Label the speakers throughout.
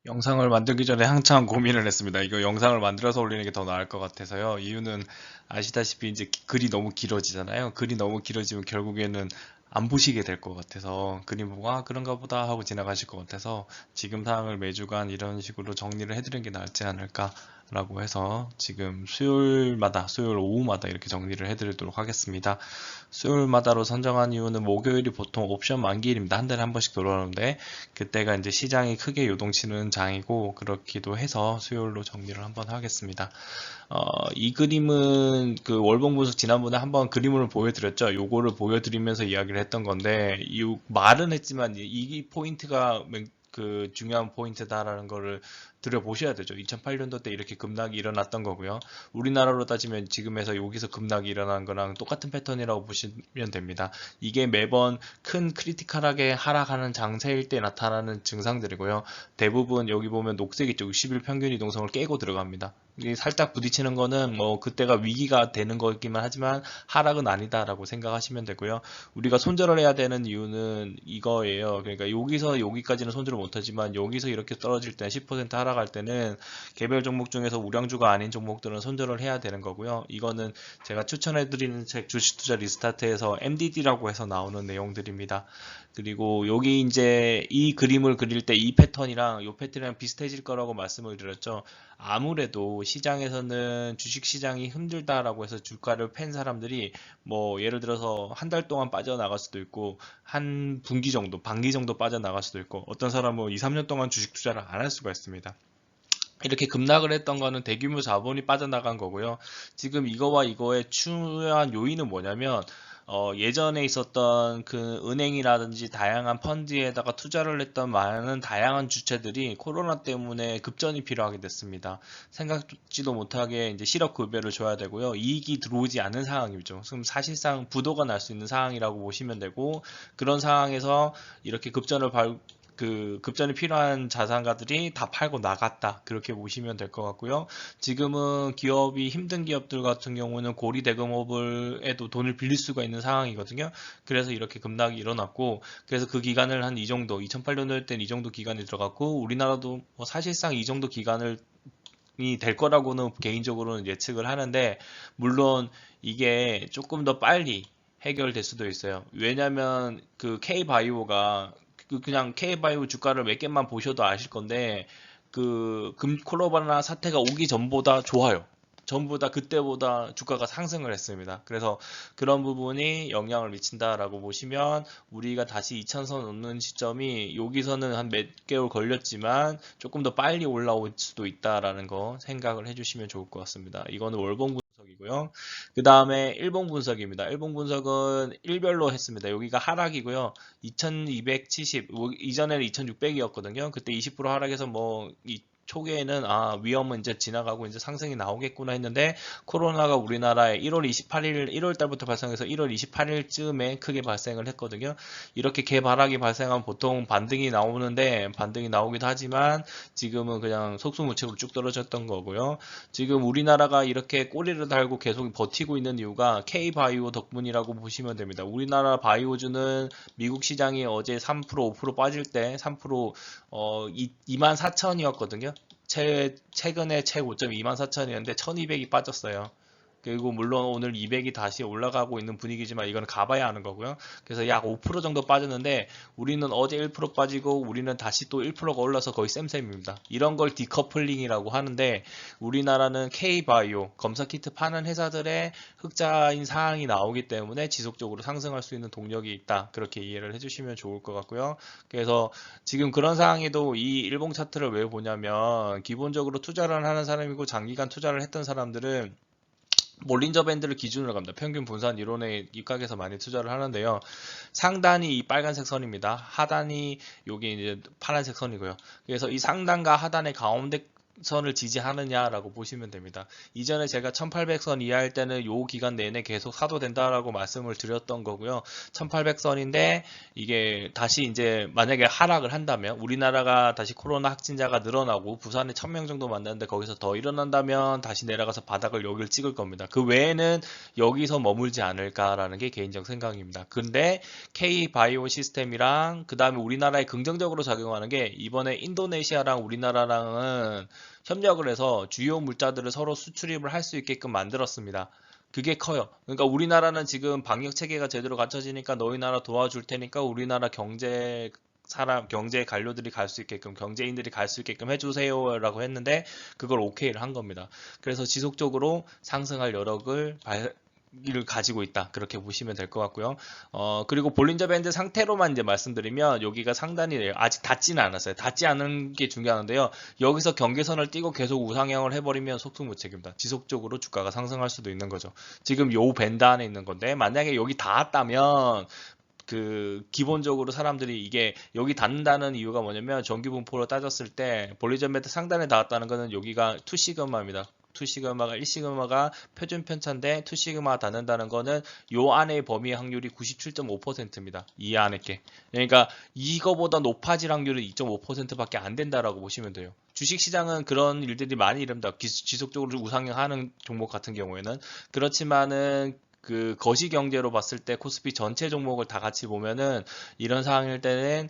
Speaker 1: 영상을 만들기 전에 한참 고민을 했습니다. 이거 영상을 만들어서 올리는 게 더 나을 것 같아서요. 이유는 아시다시피 이제 글이 너무 길어지잖아요. 글이 너무 길어지면 결국에는 안 보시게 될 것 같아서 그림 보고 그런가 보다 하고 지나가실 것 같아서 지금 상황을 매주간 이런 식으로 정리를 해드리는 게 낫지 않을까라고 해서 지금 수요일 오후마다 이렇게 정리를 해드리도록 하겠습니다. 수요일마다로 선정한 이유는 목요일이 보통 옵션 만기일입니다. 한 달에 한 번씩 돌아오는데 그때가 이제 시장이 크게 요동치는 장이고 그렇기도 해서 수요일로 정리를 한번 하겠습니다. 이 그림은 그 월봉 분석 지난번에 한번 그림을 보여드렸죠. 요거를 보여드리면서 이야기를 했던 건데 이 말은 했지만 이 포인트가 그 중요한 포인트다라는 거를 들여보셔야 되죠. 2008년도 때 이렇게 급락이 일어났던 거고요. 우리나라로 따지면 지금에서 여기서 급락이 일어난 거랑 똑같은 패턴이라고 보시면 됩니다. 이게 매번 큰 크리티컬하게 하락하는 장세일 때 나타나는 증상들이고요. 대부분 여기 보면 녹색 있죠. 60일 평균 이동성을 깨고 들어갑니다. 살짝 부딪히는 거는 뭐 그때가 위기가 되는 거기만 하지만 하락은 아니다라고 생각하시면 되고요. 우리가 손절을 해야 되는 이유는 이거예요. 그러니까 여기서 여기까지는 손절을 못하지만 여기서 이렇게 떨어질 때 10% 하락할 때는 개별 종목 중에서 우량주가 아닌 종목들은 손절을 해야 되는 거고요. 이거는 제가 추천해드리는 책 주식투자 리스타트에서 MDD라고 해서 나오는 내용들입니다. 그리고 여기 이제 이 그림을 그릴 때 이 패턴이랑 이 패턴이랑 비슷해질 거라고 말씀을 드렸죠. 아무래도 시장에서는 주식시장이 힘들다라고 해서 주가를 팬 사람들이 뭐 예를 들어서 한 달 동안 빠져나갈 수도 있고 한 분기 정도, 반기 정도 빠져나갈 수도 있고 어떤 사람은 2, 3년 동안 주식 투자를 안 할 수가 있습니다. 이렇게 급락을 했던 거는 대규모 자본이 빠져나간 거고요. 지금 이거와 이거의 중요한 요인은 뭐냐면 예전에 있었던 그 은행이라든지 다양한 펀드에다가 투자를 했던 많은 다양한 주체들이 코로나 때문에 급전이 필요하게 됐습니다. 생각지도 못하게 이제 실업급여를 줘야 되고요. 이익이 들어오지 않는 상황이죠. 그럼 사실상 부도가 날 수 있는 상황이라고 보시면 되고 그런 상황에서 이렇게 그 급전이 필요한 자산가들이 다 팔고 나갔다. 그렇게 보시면 될 것 같고요. 지금은 기업이 힘든 기업들 같은 경우는 고리대금업을에도 돈을 빌릴 수가 있는 상황이거든요. 그래서 이렇게 급락이 일어났고, 그래서 그 기간을 한 이 정도, 2008년도 때는 이 정도 기간이 들어갔고, 우리나라도 뭐 사실상 이 정도 기간을 이 될 거라고는 개인적으로는 예측을 하는데, 물론 이게 조금 더 빨리 해결될 수도 있어요. 왜냐면 그 K바이오가 그냥 K바이오 주가를 몇 개만 보셔도 아실 건데 그 코로나 사태가 오기 전보다 좋아요. 전보다 그때보다 주가가 상승을 했습니다. 그래서 그런 부분이 영향을 미친다라고 보시면 우리가 다시 2000선 넘는 시점이 여기서는 한 몇 개월 걸렸지만 조금 더 빨리 올라올 수도 있다라는 거 생각을 해주시면 좋을 것 같습니다. 이거는 월봉 분석이고요. 그 다음에 일봉 분석입니다. 일봉 분석은 일별로 했습니다. 여기가 하락이고요. 2270, 이전에는 2600이었거든요. 그때 20% 하락해서 이 초기에는 위험은 이제 지나가고 이제 상승이 나오겠구나 했는데 코로나가 우리나라에 1월 28일 1월 달부터 발생해서 1월 28일쯤에 크게 발생을 했거든요. 이렇게 개발하기 발생하면 보통 반등이 나오는데 반등이 나오기도 하지만 지금은 그냥 속수무책으로 쭉 떨어졌던 거고요. 지금 우리나라가 이렇게 꼬리를 달고 계속 버티고 있는 이유가 K바이오 덕분이라고 보시면 됩니다. 우리나라 바이오주는 미국 시장이 어제 3% 5% 빠질 때 3% 24,000이었거든요. 최근에 최고점 24,000이었는데 1200이 빠졌어요. 그리고 물론 오늘 200이 다시 올라가고 있는 분위기지만 이건 가봐야 하는 거고요. 그래서 약 5% 정도 빠졌는데 우리는 어제 1% 빠지고 우리는 다시 또 1%가 올라서 거의 쌤쌤입니다. 이런 걸 디커플링이라고 하는데 우리나라는 K바이오 검사 키트 파는 회사들의 흑자인 상황이 나오기 때문에 지속적으로 상승할 수 있는 동력이 있다. 그렇게 이해를 해주시면 좋을 것 같고요. 그래서 지금 그런 상황에도 이 일봉 차트를 왜 보냐면 기본적으로 투자를 하는 사람이고 장기간 투자를 했던 사람들은 볼린저 밴드를 기준으로 갑니다. 평균 분산 이론에 입각해서 많이 투자를 하는데요. 상단이 이 빨간색 선입니다. 하단이 여기 이제 파란색 선이고요. 그래서 이 상단과 하단의 가운데 선을 지지하느냐라고 보시면 됩니다. 이전에 제가 1800선 이하일 때는 요 기간 내내 계속 사도 된다라고 말씀을 드렸던 거고요. 1800선인데 이게 다시 이제 만약에 하락을 한다면 우리나라가 다시 코로나 확진자가 늘어나고 부산에 1000명 정도 만났는데 거기서 더 일어난다면 다시 내려가서 바닥을 여기를 찍을 겁니다. 그 외에는 여기서 머물지 않을까라는 게 개인적 생각입니다. 근데 K바이오 시스템이랑 그 다음에 우리나라에 긍정적으로 작용하는 게 이번에 인도네시아랑 우리나라랑은 협력을 해서 주요 물자들을 서로 수출입을 할 수 있게끔 만들었습니다. 그게 커요. 그러니까 우리나라는 지금 방역 체계가 제대로 갖춰지니까 너희 나라 도와줄 테니까 우리나라 경제 관료들이 갈 수 있게끔 경제인들이 갈 수 있게끔 해주세요라고 했는데 그걸 오케이를 한 겁니다. 그래서 지속적으로 상승할 여력을 를 가지고 있다. 그렇게 보시면 될 것 같고요. 그리고 볼린저 밴드 상태로만 이제 말씀드리면 여기가 상단이에요. 아직 닿지는 않았어요. 닿지 않은 게 중요한데요. 여기서 경계선을 띄고 계속 우상향을 해버리면 속수무책입니다. 지속적으로 주가가 상승할 수도 있는 거죠. 지금 요 밴드 안에 있는 건데 만약에 여기 닿았다면 그 기본적으로 사람들이 이게 여기 닿는다는 이유가 뭐냐면 정규 분포로 따졌을 때 볼리전 밴드 상단에 닿았다는 거는 여기가 2시그마입니다. 2시그마가 1시그마가 표준 편차인데 2시그마 닿는다는 거는 요 안의 범위 확률이 97.5%입니다. 이 안에 게. 그러니까 이거보다 높아질 확률은 2.5%밖에 안 된다라고 보시면 돼요. 주식시장은 그런 일들이 많이 일어납니다. 지속적으로 우상향하는 종목 같은 경우에는 그렇지만은 그 거시경제로 봤을 때 코스피 전체 종목을 다 같이 보면은 이런 상황일 때는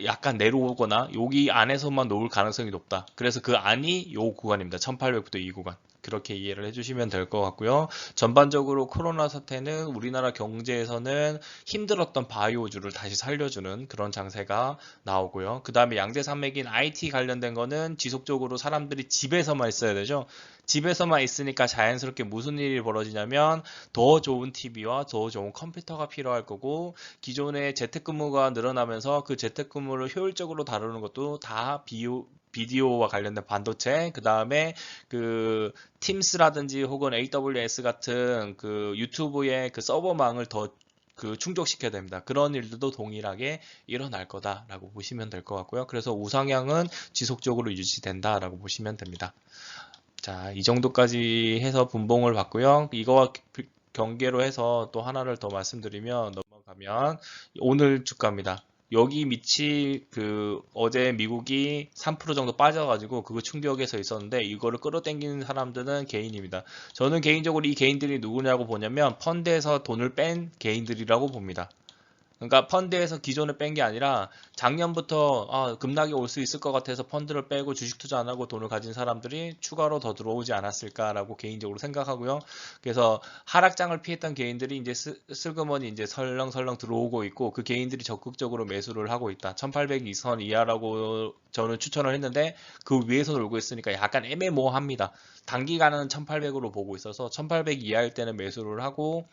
Speaker 1: 약간 내려오거나 여기 안에서만 놓을 가능성이 높다. 그래서 그 안이 요 구간입니다. 1800부터 이 구간. 그렇게 이해를 해주시면 될 것 같고요. 전반적으로 코로나 사태는 우리나라 경제에서는 힘들었던 바이오주를 다시 살려주는 그런 장세가 나오고요. 그 다음에 양대산맥인 IT 관련된 거는 지속적으로 사람들이 집에서만 있어야 되죠. 집에서만 있으니까 자연스럽게 무슨 일이 벌어지냐면 더 좋은 TV와 더 좋은 컴퓨터가 필요할 거고 기존의 재택근무가 늘어나면서 그 재택근무를 효율적으로 다루는 것도 다 비디오와 관련된 반도체, 그 다음에 그 팀스라든지 혹은 AWS 같은 그 유튜브의 그 서버망을 더 그 충족시켜야 됩니다. 그런 일들도 동일하게 일어날 거다라고 보시면 될 것 같고요. 그래서 우상향은 지속적으로 유지된다라고 보시면 됩니다. 자, 이 정도까지 해서 분봉을 봤고요. 이거와 경계로 해서 또 하나를 더 말씀드리면 넘어가면 오늘 주가입니다. 여기 밑이 그 어제 미국이 3% 정도 빠져가지고 그거 충격에서 있었는데 이거를 끌어당기는 사람들은 개인입니다. 저는 개인적으로 이 개인들이 누구냐고 보냐면 펀드에서 돈을 뺀 개인들이라고 봅니다. 그러니까 펀드에서 기존에 뺀 게 아니라 작년부터 급락이 올 수 있을 것 같아서 펀드를 빼고 주식 투자 안 하고 돈을 가진 사람들이 추가로 더 들어오지 않았을까라고 개인적으로 생각하고요. 그래서 하락장을 피했던 개인들이 이제 슬그머니 이제 설렁설렁 들어오고 있고 그 개인들이 적극적으로 매수를 하고 있다. 1802선 이하라고 저는 추천을 했는데 그 위에서 놀고 있으니까 약간 애매모호합니다. 단기간은 1800으로 보고 있어서 1800 이하일 때는 매수를 하고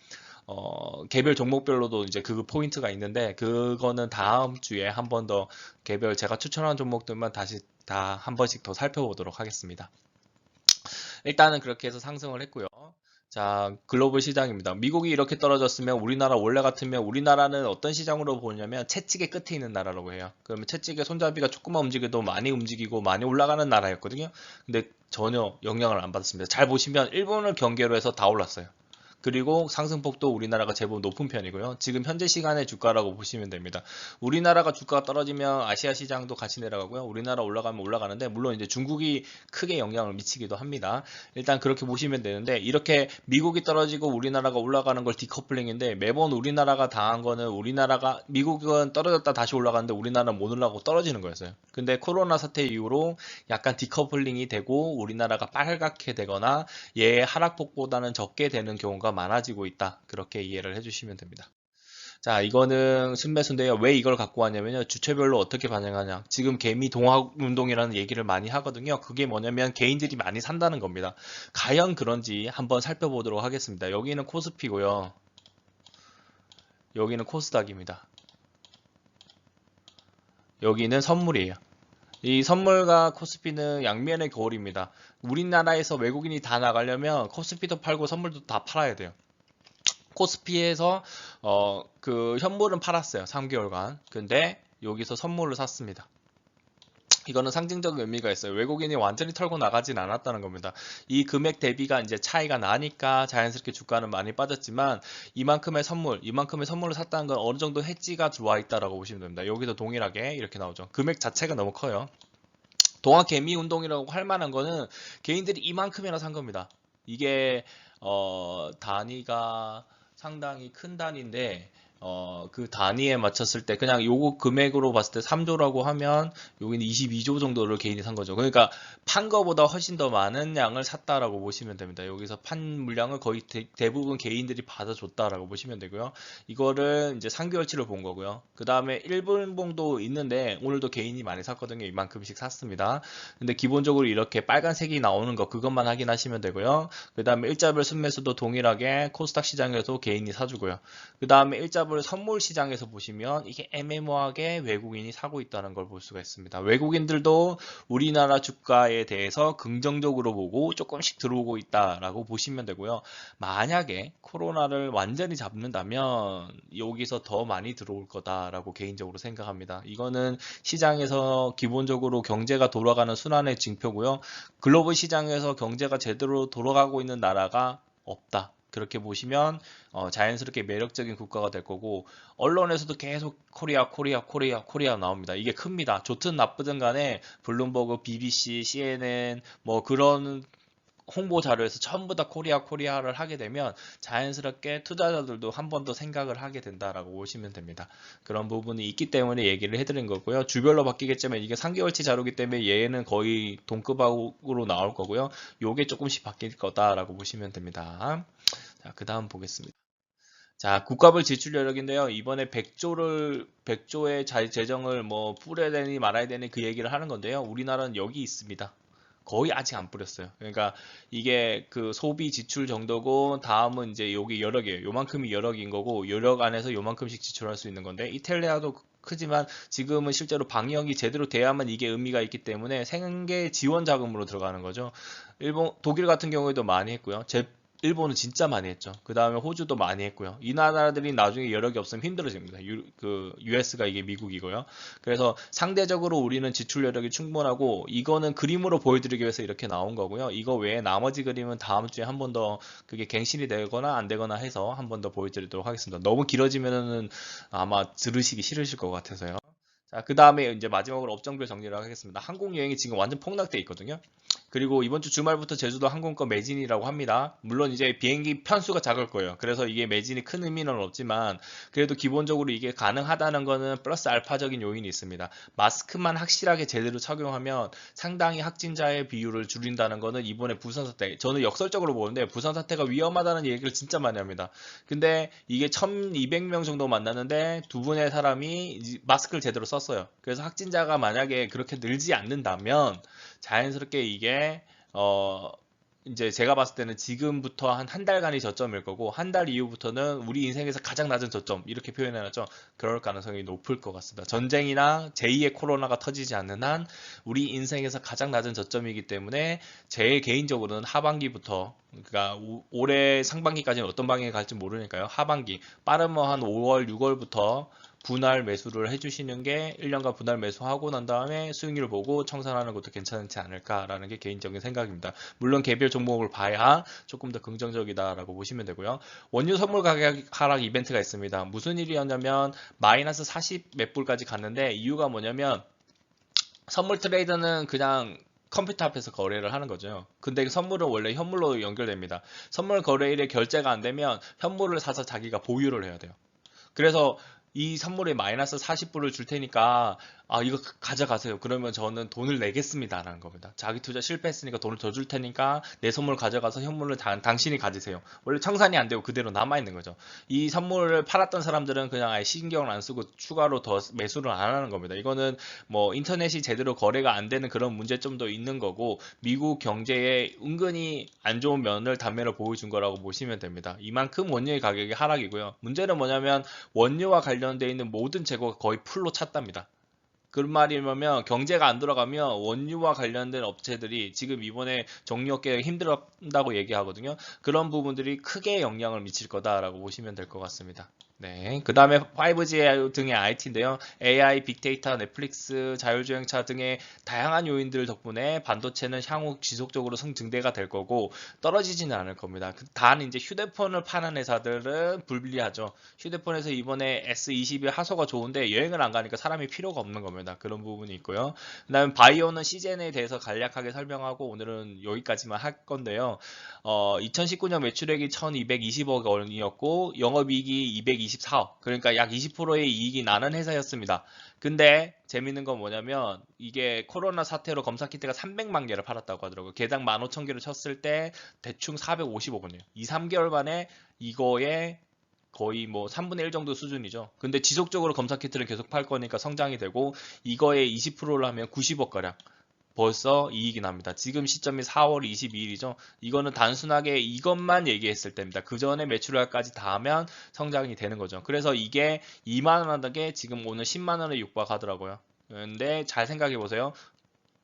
Speaker 1: 개별 종목별로도 이제 그 포인트가 있는데 그거는 다음 주에 한 번 더 개별 제가 추천한 종목들만 다시 다 한 번씩 더 살펴보도록 하겠습니다. 일단은 그렇게 해서 상승을 했고요. 자, 글로벌 시장입니다. 미국이 이렇게 떨어졌으면 우리나라 원래 같으면 우리나라는 어떤 시장으로 보냐면 채찍의 끝에 있는 나라라고 해요. 그러면 채찍의 손잡이가 조금만 움직여도 많이 움직이고 많이 올라가는 나라였거든요. 근데 전혀 영향을 안 받았습니다. 잘 보시면 일본을 경계로 해서 다 올랐어요. 그리고 상승폭도 우리나라가 제법 높은 편이고요. 지금 현재 시간의 주가라고 보시면 됩니다. 우리나라가 주가가 떨어지면 아시아 시장도 같이 내려가고요. 우리나라 올라가면 올라가는데 물론 이제 중국이 크게 영향을 미치기도 합니다. 일단 그렇게 보시면 되는데 이렇게 미국이 떨어지고 우리나라가 올라가는 걸 디커플링인데 매번 우리나라가 당한 거는 우리나라가 미국은 떨어졌다 다시 올라가는데 우리나라는 못 올라가고 떨어지는 거였어요. 근데 코로나 사태 이후로 약간 디커플링이 되고 우리나라가 빨갛게 되거나 얘의 하락폭보다는 적게 되는 경우가 많아지고 있다. 그렇게 이해를 해주시면 됩니다. 자, 이거는 순매수인데요. 왜 이걸 갖고 왔냐면요. 주체별로 어떻게 반영하냐. 지금 개미 동학 운동이라는 얘기를 많이 하거든요. 그게 뭐냐면 개인들이 많이 산다는 겁니다. 과연 그런지 한번 살펴보도록 하겠습니다. 여기는 코스피고요. 여기는 코스닥입니다. 여기는 선물이에요. 이 선물과 코스피는 양면의 거울입니다. 우리나라에서 외국인이 다 나가려면 코스피도 팔고 선물도 다 팔아야 돼요. 코스피에서 그 현물은 팔았어요. 3개월간. 근데 여기서 선물을 샀습니다. 이거는 상징적인 의미가 있어요. 외국인이 완전히 털고 나가진 않았다는 겁니다. 이 금액 대비가 이제 차이가 나니까 자연스럽게 주가는 많이 빠졌지만 이만큼의 선물을 샀다는 건 어느 정도 해지가 들어와 있다라고 보시면 됩니다. 여기서 동일하게 이렇게 나오죠. 금액 자체가 너무 커요. 동학 개미 운동이라고 할 만한 거는 개인들이 이만큼이나 산 겁니다. 이게 단위가 상당히 큰 단위인데 그 단위에 맞췄을 때 그냥 요거 금액으로 봤을 때 3조라고 하면 여기는 22조 정도를 개인이 산 거죠. 그러니까 판 거보다 훨씬 더 많은 양을 샀다라고 보시면 됩니다. 여기서 판 물량을 거의 대부분 개인들이 받아줬다라고 보시면 되고요. 이거를 이제 3개월치를 본 거고요. 그 다음에 일분봉도 있는데 오늘도 개인이 많이 샀거든요. 이만큼씩 샀습니다. 근데 기본적으로 이렇게 빨간색이 나오는 거 그것만 확인하시면 되고요. 그 다음에 일자별 순매수도 동일하게 코스닥 시장에서 개인이 사주고요. 그 다음에 일자별 선물 시장에서 보시면 이게 애매모호하게 외국인이 사고 있다는 걸 볼 수가 있습니다. 외국인들도 우리나라 주가에 대해서 긍정적으로 보고 조금씩 들어오고 있다라고 보시면 되고요. 만약에 코로나를 완전히 잡는다면 여기서 더 많이 들어올 거다라고 개인적으로 생각합니다. 이거는 시장에서 기본적으로 경제가 돌아가는 순환의 징표고요. 글로벌 시장에서 경제가 제대로 돌아가고 있는 나라가 없다. 그렇게 보시면 자연스럽게 매력적인 국가가 될 거고 언론에서도 계속 코리아 나옵니다. 이게 큽니다. 좋든 나쁘든 간에 블룸버그, BBC, CNN 뭐 그런 홍보 자료에서 전부 다 코리아를 하게 되면 자연스럽게 투자자들도 한 번 더 생각을 하게 된다라고 보시면 됩니다. 그런 부분이 있기 때문에 얘기를 해드린 거고요. 주별로 바뀌겠지만 이게 3개월치 자료기 때문에 얘는 거의 동급으로 나올 거고요. 요게 조금씩 바뀔 거다라고 보시면 됩니다. 자, 그 다음 보겠습니다. 자, 국가별 지출 여력인데요. 이번에 100조의 재정을 뭐 뿌려야 되니 말아야 되니 그 얘기를 하는 건데요. 우리나라는 여기 있습니다. 거의 아직 안 뿌렸어요. 그러니까 이게 그 소비 지출 정도고 다음은 이제 여기 여력이에요. 요만큼이 여력인 거고 여력 안에서 요만큼씩 지출할 수 있는 건데 이탈리아도 크지만 지금은 실제로 방역이 제대로 돼야만 이게 의미가 있기 때문에 생계 지원 자금으로 들어가는 거죠. 독일 같은 경우에도 많이 했고요. 일본은 진짜 많이 했죠. 그 다음에 호주도 많이 했고요. 이 나라들이 나중에 여력이 없으면 힘들어집니다. US가 이게 미국이고요. 그래서 상대적으로 우리는 지출 여력이 충분하고 이거는 그림으로 보여드리기 위해서 이렇게 나온 거고요. 이거 외에 나머지 그림은 다음 주에 한 번 더 그게 갱신이 되거나 안 되거나 해서 한 번 더 보여드리도록 하겠습니다. 너무 길어지면은 아마 들으시기 싫으실 것 같아서요. 자, 그 다음에 이제 마지막으로 업종별 정리를 하겠습니다. 항공 여행이 지금 완전 폭락돼 있거든요. 그리고 이번 주 주말부터 제주도 항공권 매진이라고 합니다. 물론 이제 비행기 편수가 작을 거예요. 그래서 이게 매진이 큰 의미는 없지만 그래도 기본적으로 이게 가능하다는 거는 플러스 알파적인 요인이 있습니다. 마스크만 확실하게 제대로 착용하면 상당히 확진자의 비율을 줄인다는 거는 이번에 부산 사태, 저는 역설적으로 보는데 부산 사태가 위험하다는 얘기를 진짜 많이 합니다. 근데 이게 1200명 정도 만났는데 두 분의 사람이 마스크를 제대로 썼어요. 그래서 확진자가 만약에 그렇게 늘지 않는다면 자연스럽게 이게 이제 제가 봤을 때는 지금부터 한 달간이 저점일 거고 한 달 이후부터는 우리 인생에서 가장 낮은 저점 이렇게 표현해놨죠. 그럴 가능성이 높을 것 같습니다. 전쟁이나 제2의 코로나가 터지지 않는 한 우리 인생에서 가장 낮은 저점이기 때문에 제 개인적으로는 하반기부터 그러니까 올해 상반기까지는 어떤 방향에 갈지 모르니까요. 하반기 빠르면 한 5월, 6월부터 분할 매수를 해주시는 게 1년간 분할 매수하고 난 다음에 수익률 보고 청산하는 것도 괜찮지 않을까라는 게 개인적인 생각입니다. 물론 개별 종목을 봐야 조금 더 긍정적이다라고 보시면 되고요. 원유 선물 가격 하락 이벤트가 있습니다. 무슨 일이었냐면 마이너스 40 몇 불까지 갔는데 이유가 뭐냐면 선물 트레이더는 그냥 컴퓨터 앞에서 거래를 하는 거죠. 근데 선물은 원래 현물로 연결됩니다. 선물 거래일에 결제가 안 되면 현물을 사서 자기가 보유를 해야 돼요. 그래서 이 선물에 마이너스 40불을 줄 테니까 이거 가져가세요. 그러면 저는 돈을 내겠습니다 라는 겁니다. 자기 투자 실패했으니까 돈을 더 줄 테니까 내 선물 가져가서 현물을 당신이 가지세요. 원래 청산이 안 되고 그대로 남아있는 거죠. 이 선물을 팔았던 사람들은 그냥 아예 신경을 안 쓰고 추가로 더 매수를 안 하는 겁니다. 이거는 뭐 인터넷이 제대로 거래가 안 되는 그런 문제점도 있는 거고 미국 경제에 은근히 안 좋은 면을 단면을 보여준 거라고 보시면 됩니다. 이만큼 원유의 가격이 하락이고요. 문제는 뭐냐면 원유와 관련되어 있는 모든 재고가 거의 풀로 찼답니다. 그 말이면 경제가 안 돌아가면 원유와 관련된 업체들이 지금 이번에 정유업계가 힘들었다고 얘기하거든요. 그런 부분들이 크게 영향을 미칠 거다라고 보시면 될 것 같습니다. 네, 그 다음에 5G 등의 IT인데요. AI, 빅데이터, 넷플릭스, 자율주행차 등의 다양한 요인들 덕분에 반도체는 향후 지속적으로 성증대가 될 거고 떨어지지는 않을 겁니다. 단 이제 휴대폰을 파는 회사들은 불리하죠. 휴대폰에서 이번에 S22 하소가 좋은데 여행을 안 가니까 사람이 필요가 없는 겁니다. 그런 부분이 있고요. 그 다음에 바이오는 시젠에 대해서 간략하게 설명하고 오늘은 여기까지만 할 건데요. 2019년 매출액이 1220억 원이었고 영업이익이 224억, 그러니까 약 20%의 이익이 나는 회사였습니다. 근데 재밌는 건 뭐냐면 이게 코로나 사태로 검사 키트가 300만 개를 팔았다고 하더라고요. 개당 15,000개를 쳤을 때 대충 450억 원이에요. 2, 3개월 만에 이거에 거의 뭐 3분의 1 정도 수준이죠. 근데 지속적으로 검사 키트를 계속 팔 거니까 성장이 되고 이거에 20%를 하면 90억 가량 벌써 이익이 납니다. 지금 시점이 4월 22일이죠. 이거는 단순하게 이것만 얘기했을 때입니다. 그 전에 매출액까지 다 하면 성장이 되는 거죠. 그래서 이게 2만 원 하던 게 지금 오늘 10만 원에 육박하더라고요. 근데 잘 생각해 보세요.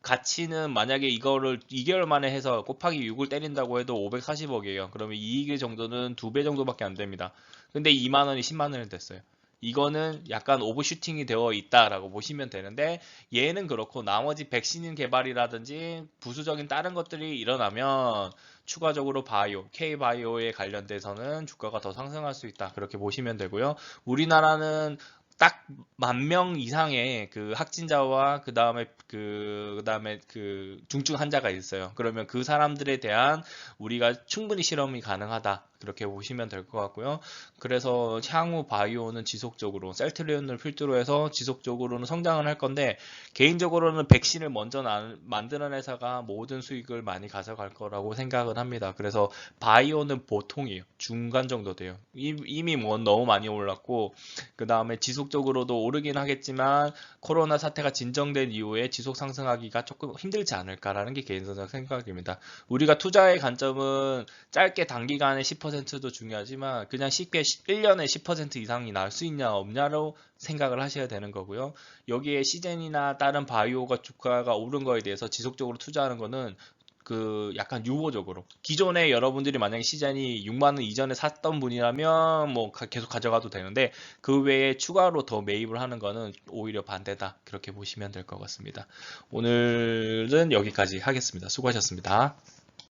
Speaker 1: 가치는 만약에 이거를 2개월 만에 해서 곱하기 6을 때린다고 해도 540억이에요. 그러면 이익의 정도는 2배 정도밖에 안 됩니다. 근데 2만 원이 10만 원이 됐어요. 이거는 약간 오버슈팅이 되어 있다라고 보시면 되는데 얘는 그렇고 나머지 백신 개발이라든지 부수적인 다른 것들이 일어나면 추가적으로 바이오, K바이오에 관련돼서는 주가가 더 상승할 수 있다. 그렇게 보시면 되고요. 우리나라는 딱 10,000명 이상의 그 확진자와 그다음에 그 중증 환자가 있어요. 그러면 그 사람들에 대한 우리가 충분히 실험이 가능하다. 그렇게 보시면 될 것 같고요. 그래서 향후 바이오는 지속적으로 셀트리온을 필두로 해서 지속적으로는 성장을 할 건데 개인적으로는 백신을 먼저 만드는 회사가 모든 수익을 많이 가져갈 거라고 생각을 합니다. 그래서 바이오는 보통이에요. 중간 정도 돼요. 이미 뭐 너무 많이 올랐고 그 다음에 지속적으로도 오르긴 하겠지만 코로나 사태가 진정된 이후에 지속 상승하기가 조금 힘들지 않을까라는 게 개인적인 생각입니다. 우리가 투자의 관점은 짧게 단기간에 10%도 중요하지만 그냥 쉽게 1년에 10% 이상이 날 수 있냐 없냐로 생각을 하셔야 되는 거고요. 여기에 시젠이나 다른 바이오가 주가가 오른 거에 대해서 지속적으로 투자하는 거는 그 약간 유보적으로 기존에 여러분들이 만약에 시즌이 6만 원 이전에 샀던 분이라면 뭐 계속 가져가도 되는데 그 외에 추가로 더 매입을 하는 거는 오히려 반대다. 그렇게 보시면 될 것 같습니다. 오늘은 여기까지 하겠습니다. 수고하셨습니다.